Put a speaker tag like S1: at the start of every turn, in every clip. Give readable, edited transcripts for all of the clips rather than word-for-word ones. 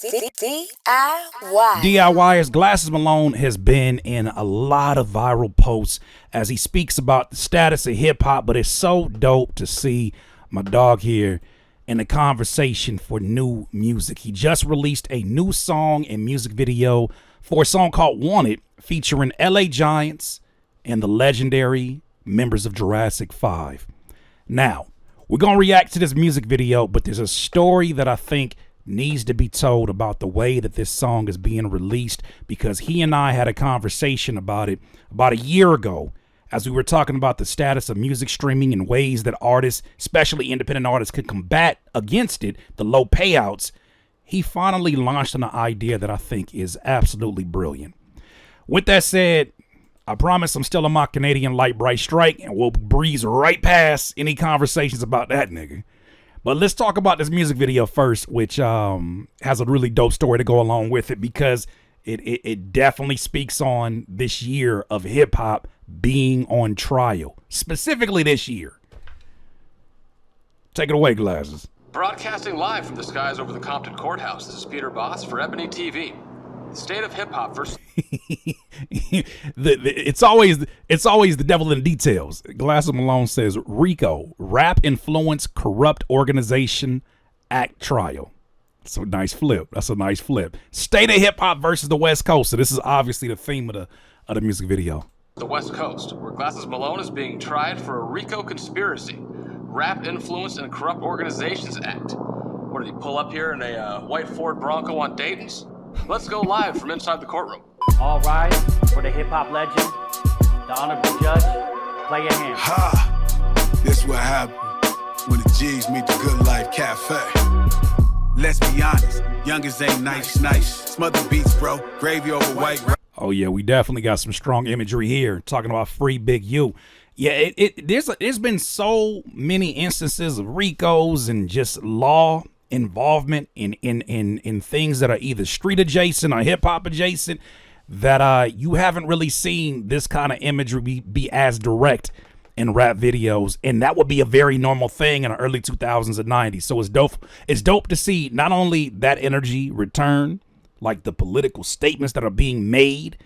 S1: DIY.
S2: DIYers, Glasses Malone has been in a lot of viral posts as he speaks about the status of hip hop, but it's so dope to see my dog here in the conversation for new music. He just released a new song and music video for a song called Wanted, featuring LA Giantz and the legendary members of Jurassic 5. Now, we're going to react to this music video, but there's a story that I think needs to be told about the way that this song is being released, because he and I had a conversation about it about a year ago as we were talking about the status of music streaming and ways that artists, especially independent artists, could combat against it, the low payouts. He finally launched an idea that I think is absolutely brilliant. With that said, I promise I'm still on my Canadian light bright strike, and we'll breeze right past any conversations about that nigga. But let's talk about this music video first, which has a really dope story to go along with it, because it definitely speaks on this year of hip hop being on trial, specifically this year. Take it away, Glasses.
S3: Broadcasting live from the skies over the Compton Courthouse, this is Peter Boss for Ebony TV. The state of hip hop versus.
S2: It's always the devil in the details. Glasses Malone says RICO, Rap Influence Corrupt Organization Act Trial. That's a nice flip. State of hip hop versus the West Coast. So this is obviously the theme of the music video.
S3: The West Coast, where Glasses Malone is being tried for a RICO conspiracy, Rap Influence and Corrupt Organizations Act. What did he pull up here in a white Ford Bronco on Dayton's? Let's go live from inside the courtroom.
S4: All rise for the hip-hop legend, the honorable judge. Play your hand.
S5: Ha! This what happened when the G's meet the Good Life Cafe. Let's be honest, youngers ain't nice. Smother beats, bro. Gravy over white.
S2: Oh yeah, we definitely got some strong imagery here, talking about Free Big U. Yeah, there's been so many instances of RICOs and just law involvement in things that are either street adjacent or hip hop adjacent, that you haven't really seen this kind of imagery be as direct in rap videos, and that would be a very normal thing in the early 2000s and 90s. So it's dope to see not only that energy return, like the political statements that are being made,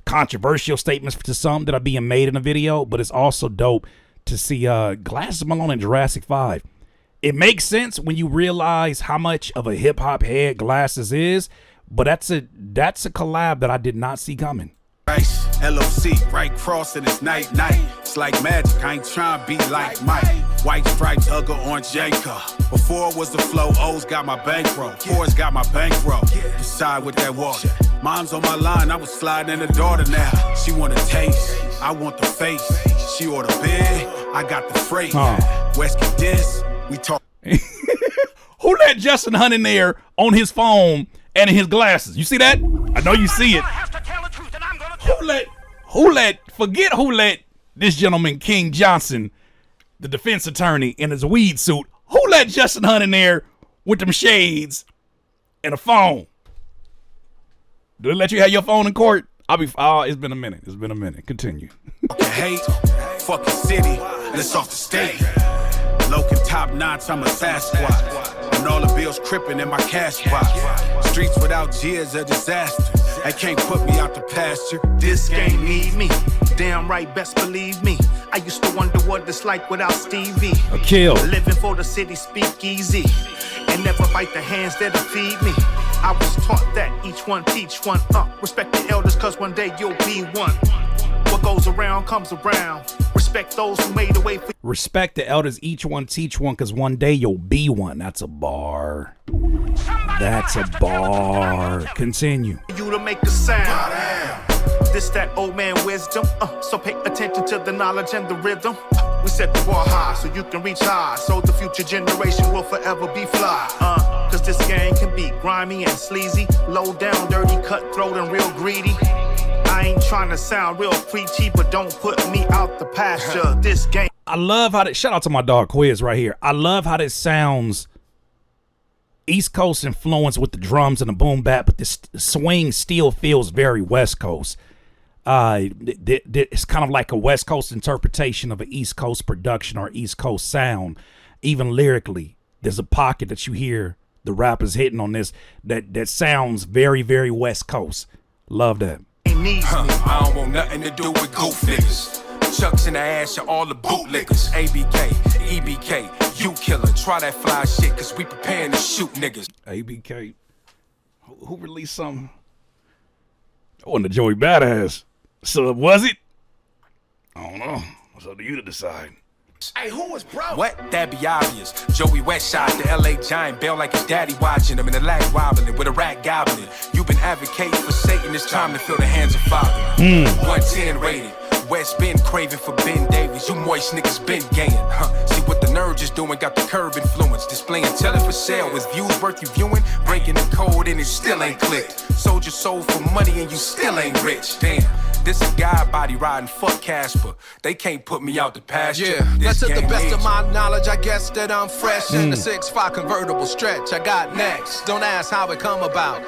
S2: controversial statements to some that are being made in a video, but it's also dope to see Glasses Malone and Jurassic 5. It makes sense when you realize how much of a hip hop head Glasses is, but that's a collab that I did not see coming.
S5: LOC, right cross, and it's night. It's like magic, I ain't trying to be like Mike. White stripes, Ugga, orange Janka. Before it was the flow, O's got my bankroll. Fours got my bankroll. Decide with that water. Mom's on my line, I was sliding in the daughter now. She want a taste, I want the face. She order big, I got the freight. West get this, we talk.
S2: Who let Justin Hunt in there on his phone and in his glasses? You see that? I know you see it. Who let this gentleman, King Johnson, the defense attorney, in his weed suit, who let Justin Hunt in there with them shades and a phone? Do they let you have your phone in court? It's been a minute. Continue.
S5: Hate, fucking city, let's off the stage. Locan top notch, I'm a Sasquatch. And all the bills crippin' in my cash box. Streets without G is a disaster. They can't put me out the pasture. This game need me. Damn right, best believe me. I used to wonder what it's like without Stevie.
S2: A kill.
S5: Living for the city, speak easy. And never bite the hands that'll feed me. I was taught that each one teach one. Respect the elders, cause one day you'll be one. What goes around comes around. Respect those who made a way for you.
S2: Respect the elders, each one teach one, cause one day you'll be one. That's a bar. Continue.
S5: You to make a sound. This that old man wisdom. So pay attention to the knowledge and the rhythm. We set the bar high so you can reach high. So the future generation will forever be fly. Cause this game can be grimy and sleazy. Low down, dirty, cutthroat, and real greedy. I ain't trying to sound real preachy, but don't put me out the pasture. This game.
S2: I love how shout out to my dog Quiz right here. I love how this sounds East Coast influence with the drums and the boom bap, but this swing still feels very West Coast. It's kind of like a West Coast interpretation of an East Coast production or East Coast sound. Even lyrically, there's a pocket that you hear the rappers hitting on this that sounds very, very West Coast. Love that.
S5: I don't want nothing to do with goof niggas. Chucks in the ass of all the bootlickers. ABK, EBK, you killer. Try that fly shit, cause we preparing to shoot niggas.
S2: ABK. Who released something? I wasn't a Joey Badass. So was it? I don't know. It's up to you to decide.
S5: Hey, who was bro? What? That'd be obvious. Joey Westside, the LA Giant, bail like his daddy watching him in the lag wobbling with a rat gobbling. You've been advocating for Satan, it's time to feel the hands of Father. 110 rated. West been craving for Ben Davies. You moist niggas been gaying. See what the nerds is doing, got the curb influence. Displaying telling for sale with views worth you viewing. Breaking the code and it still ain't clicked. Sold your soul for money and you still ain't rich. Damn. This a guy body riding, fuck Casper. They can't put me out the pasture.
S1: Yeah, that's to the best of my knowledge. I guess that I'm fresh in the 6'5" convertible stretch. I got next. Don't ask how it come about.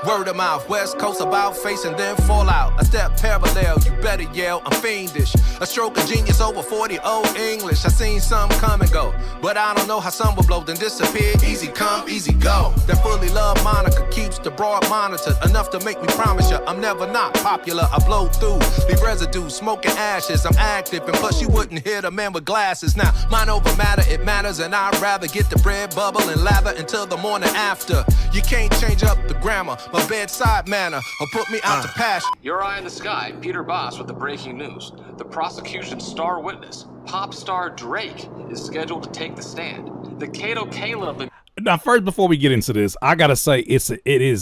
S1: Word of mouth, West Coast about face and then fall out. A step parallel, you better yell. I'm fiendish. A stroke of genius over 40 old English. I seen some come and go, but I don't know how some will blow then disappear. Easy come, easy go. That fully love moniker keeps the broad monitored enough to make me promise you I'm never not popular. I blow through, leave residue, smoking ashes. I'm active, and plus you wouldn't hit a man with glasses. Now, mind over matter, it matters, and I'd rather get the bread bubble and lather until the morning after. You can't change up the grammar, my bedside manner, or put me out to pasture.
S3: Your eye in the sky, Peter Boss with the breaking news. The prosecution's star witness, pop star Drake, is scheduled to take the stand. The Kato Kalin of the...
S2: Now, first, before we get into this, I gotta say it's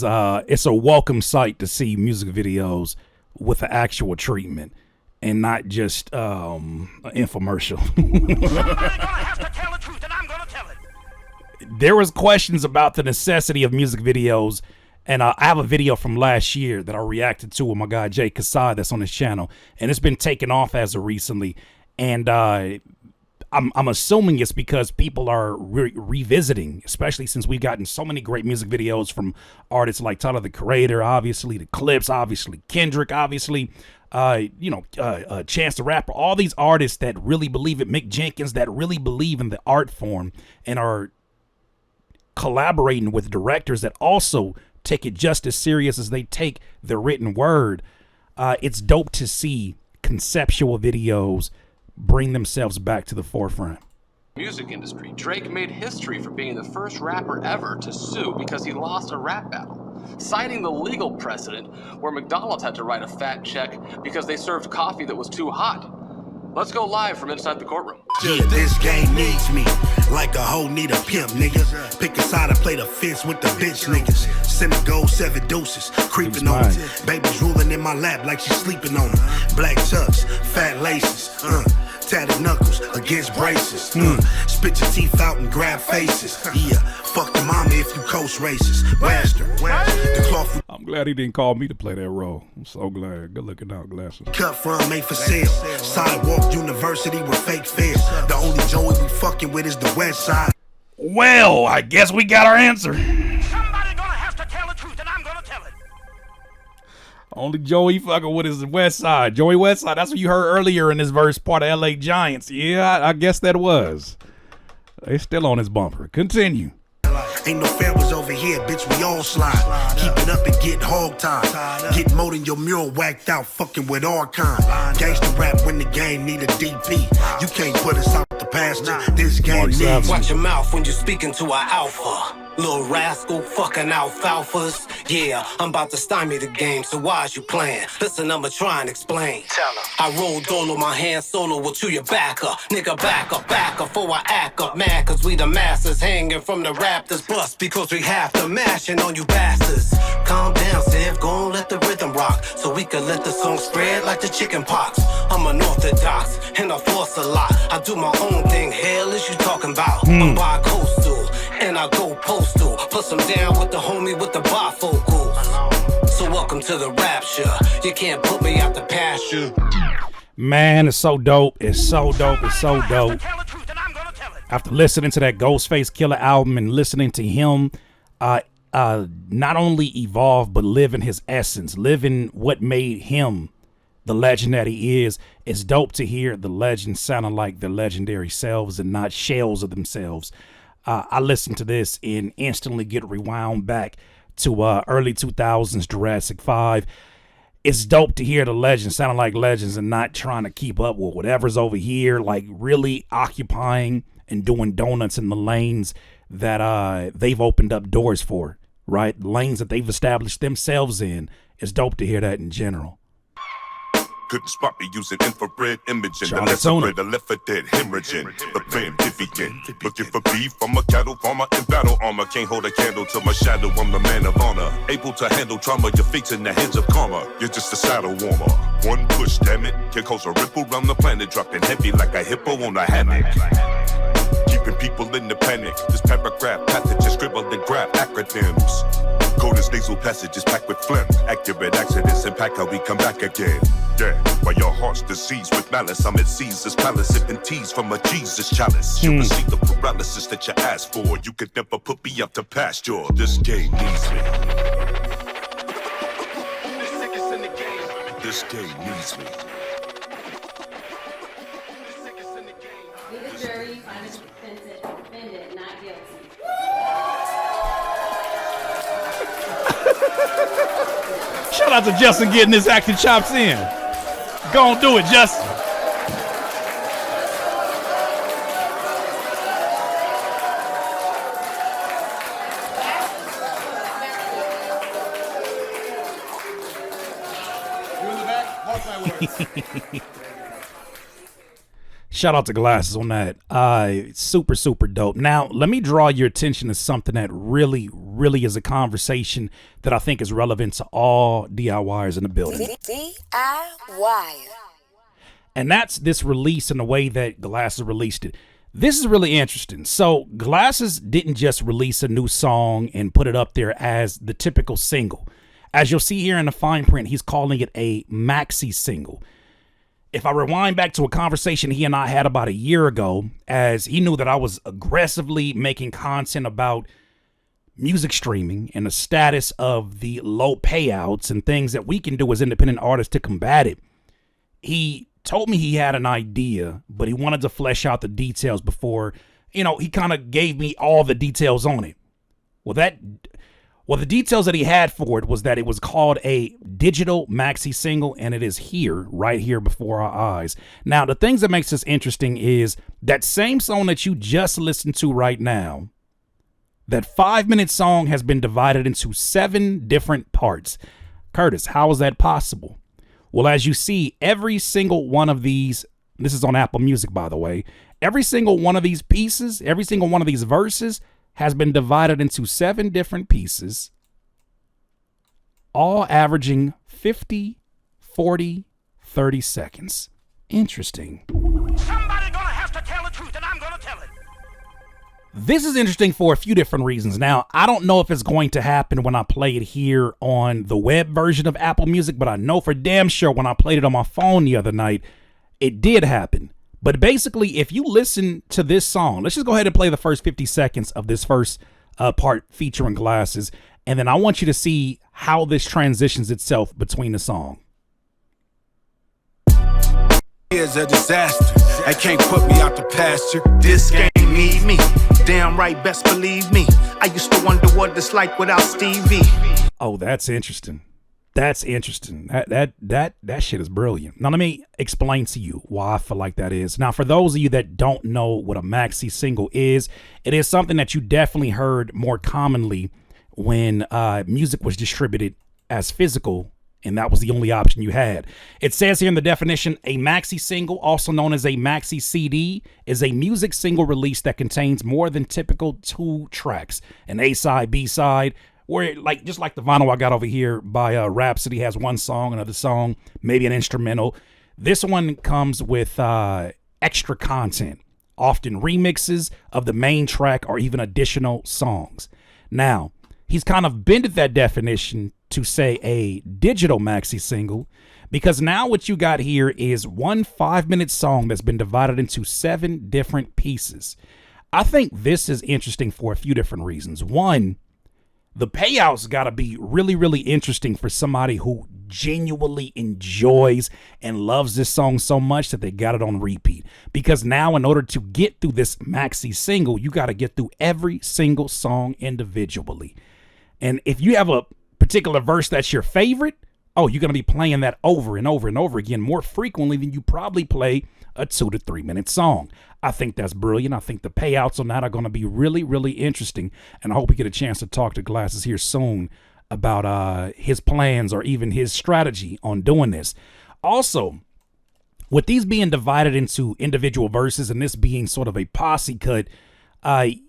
S2: a welcome sight to see music videos with the actual treatment and not just an infomercial. There was questions about the necessity of music videos, and I have a video from last year that I reacted to with my guy Jay Kasai that's on his channel, and it's been taken off as of recently, and I'm assuming it's because people are revisiting, especially since we've gotten so many great music videos from artists like Tyler the Creator, obviously, the Clips, obviously, Kendrick, obviously, Chance the Rapper, all these artists that really believe it, Mick Jenkins, that really believe in the art form and are collaborating with directors that also take it just as serious as they take the written word. It's dope to see conceptual videos bring themselves back to the forefront.
S3: Music industry. Drake made history for being the first rapper ever to sue because he lost a rap battle, citing the legal precedent where McDonald's had to write a fat check because they served coffee that was too hot. Let's go live from inside the courtroom.
S6: Yeah, this game needs me like a hoe need a pimp, nigga. Pick a side and play the fence with the bitch niggas. Send a gold 7 deuces, creeping on it. Baby's ruling in my lap like she's sleeping on her. Black chucks, fat laces, tatted knuckles against braces. Spit your teeth out and grab faces. Yeah, fuck the mama if you coast racist. Bastard. The cloth
S2: I'm glad he didn't call me to play that role. I'm so glad. Good looking out, glasses.
S6: cut from ain't for sale. Sidewalk university with fake fare. The only Joey we fucking with is the West Side.
S2: Well, I guess we got our answer.
S4: Somebody gonna have to tell the truth, and I'm gonna tell it.
S2: Only Joey fucking with is the West Side. Joey West Side. That's what you heard earlier in this verse, part of LA Giantz. Yeah, I guess that was. They still on his bumper. Continue.
S6: Ain't no favors over here, bitch, we all slide. Keep it up and get hog tied. Get more than your mural whacked out, fucking with our kind. Gangsta rap when the game need a DP. You can't put us out the pasture, this game needs.
S7: Watch your mouth when you're speaking to our alpha. Little rascal, fucking alfalfas. Yeah, I'm about to stymie the game, so why's you playing? Listen, I'ma try and explain. I roll dolo, my hand solo, will chew your back up. Nigga, back up, before I act up. Mad, cause we the masters, hanging from the Raptors. Bust, because we have to mashing on you bastards. Calm down, Siv, go and let the rhythm rock, so we can let the song spread like the chicken pox. I'm unorthodox, and I floss a lot. I do my own thing, hell is you talking about? I'm bi-coastal, and I go postal. Plus I'm down with the homie with the bifocals. So welcome to the rapture. You can't put me out the pasture.
S2: Man, it's so dope. It's so dope. It's so dope. After listening to that Ghostface Killer album and listening to him not only evolve, but live in his essence, live in what made him the legend that he is, it's dope to hear the legends sounding like their legendary selves and not shells of themselves. I listened to this and instantly get rewound back to early 2000s Jurassic 5. It's dope to hear the legends sounding like legends and not trying to keep up with whatever's over here, like really occupying and doing donuts in the lanes that they've opened up doors for, right? Lanes that they've established themselves in. It's dope to hear that in general.
S8: Couldn't spot me using infrared imaging.
S2: Charlie
S8: The lesser
S2: Tuna.
S8: bread, I left for dead hemorrhaging. The fam dividend. Looking for beef, I'm a cattle farmer in battle armor. Can't hold a candle to my shadow, I'm the man of honor. Able to handle trauma, your fate's in the hands of karma. You're just a saddle warmer. One push, damn it, can cause a ripple around the planet, dropping heavy like a hippo on a hammock. Keeping people in the panic. This paragraph passages scribbled and graph acronyms. Code is nasal passages packed with phlegm. Accurate accidents impact how we come back again. Yeah, while your heart's diseased with malice, I'm at Caesar's palace sipping teas from a Jesus chalice. You can see the paralysis that you asked for. You could never put me up to pasture. This game needs me. This game needs me.
S9: Be the jury, find the defendant not guilty.
S2: Shout out to Justin getting his acting chops in. Go on, do it, Justin. Shout out to Glasses on that. Super, super dope. Now, let me draw your attention to something that really is a conversation that I think is relevant to all DIYers in the building.
S10: DIY.
S2: And that's this release and the way that Glasses released it. This is really interesting. So Glasses didn't just release a new song and put it up there as the typical single. As you'll see here in the fine print, he's calling it a maxi single. If I rewind back to a conversation he and I had about a year ago, as he knew that I was aggressively making content about music streaming and the status of the low payouts and things that we can do as independent artists to combat it, he told me he had an idea, but he wanted to flesh out the details before, he kind of gave me all the details on it. Well, the details that he had for it was that it was called a digital maxi single, and it is here, right here before our eyes. Now, the things that makes this interesting is that same song that you just listened to right now, that 5-minute song has been divided into 7 different parts. Curtis, how is that possible? Well, as you see, every single one of these, this is on Apple Music, by the way, every single one of these pieces, every single one of these verses has been divided into 7 different pieces, all averaging 50, 40, 30 seconds. Interesting.
S11: Somebody gonna have to tell the truth, and I'm gonna tell it.
S2: This is interesting for a few different reasons. Now, I don't know if it's going to happen when I play it here on the web version of Apple Music, but I know for damn sure when I played it on my phone the other night, it did happen. But basically, if you listen to this song, let's just go ahead and play the first 50 seconds of this first part featuring Glasses, and then I want you to see how this transitions itself between the song.
S5: Here's a disaster. I can't put me out the pasture. This game need me. Damn right, best believe me. I used to wonder what it's like without Stevie.
S2: Oh, that's interesting. That's interesting. That shit is brilliant. Now, let me explain to you why I feel like that is. Now, for those of you that don't know what a maxi single is, it is something that you definitely heard more commonly when music was distributed as physical, and that was the only option you had. It says here in the definition, a maxi single, also known as a maxi CD, is a music single release that contains more than typical 2 tracks, an A-side, B-side, where just like the vinyl I got over here by Rhapsody has 1 song, another song, maybe an instrumental. This one comes with extra content, often remixes of the main track or even additional songs. Now, he's kind of bended that definition to say a digital maxi single, because now what you got here is 1 5-minute song that's been divided into 7 different pieces. I think this is interesting for a few different reasons. One, the payouts got to be really, really interesting for somebody who genuinely enjoys and loves this song so much that they got it on repeat. Because now, in order to get through this maxi single, you got to get through every single song individually. And if you have a particular verse that's your favorite, oh, you're going to be playing that over and over and over again more frequently than you probably play a 2 to 3 minute song. I think that's brilliant. I think the payouts on that are going to be really, really interesting. And I hope we get a chance to talk to Glasses here soon about his plans or even his strategy on doing this. Also, with these being divided into individual verses and this being sort of a posse cut,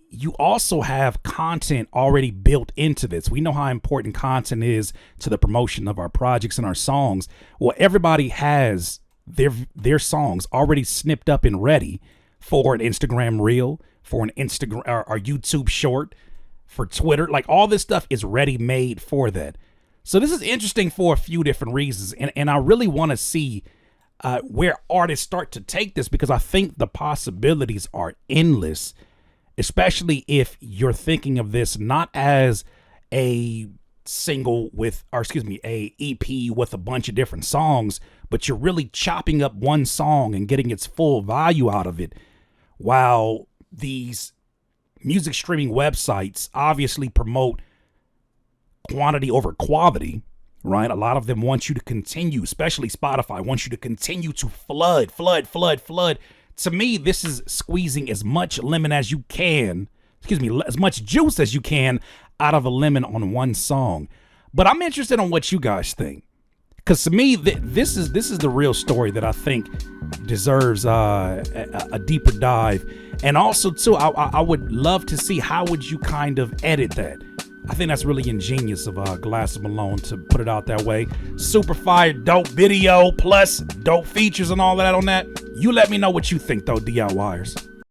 S2: you also have content already built into this. We know how important content is to the promotion of our projects and our songs. Well, everybody has their songs already snipped up and ready for an Instagram reel, for an Instagram or YouTube short, for Twitter. Like, all this stuff is ready made for that. So this is interesting for a few different reasons. And I really want to see where artists start to take this, because I think the possibilities are endless, especially if you're thinking of this not as a single with, or excuse me, a EP with a bunch of different songs, but you're really chopping up one song and getting its full value out of it. While these music streaming websites obviously promote quantity over quality, right? A lot of them want you to continue, especially Spotify, wants you to continue to flood. To me, this is squeezing as much lemon as you can, as much juice as you can out of a lemon on one song. But I'm interested in what you guys think, because to me, this is the real story that I think deserves a deeper dive. And also, too, I would love to see how would you kind of edit that. I think that's really ingenious of Glasses Malone to put it out that way. Super fire, dope video, plus dope features and all that on that. You let me know what you think, though, DIYers.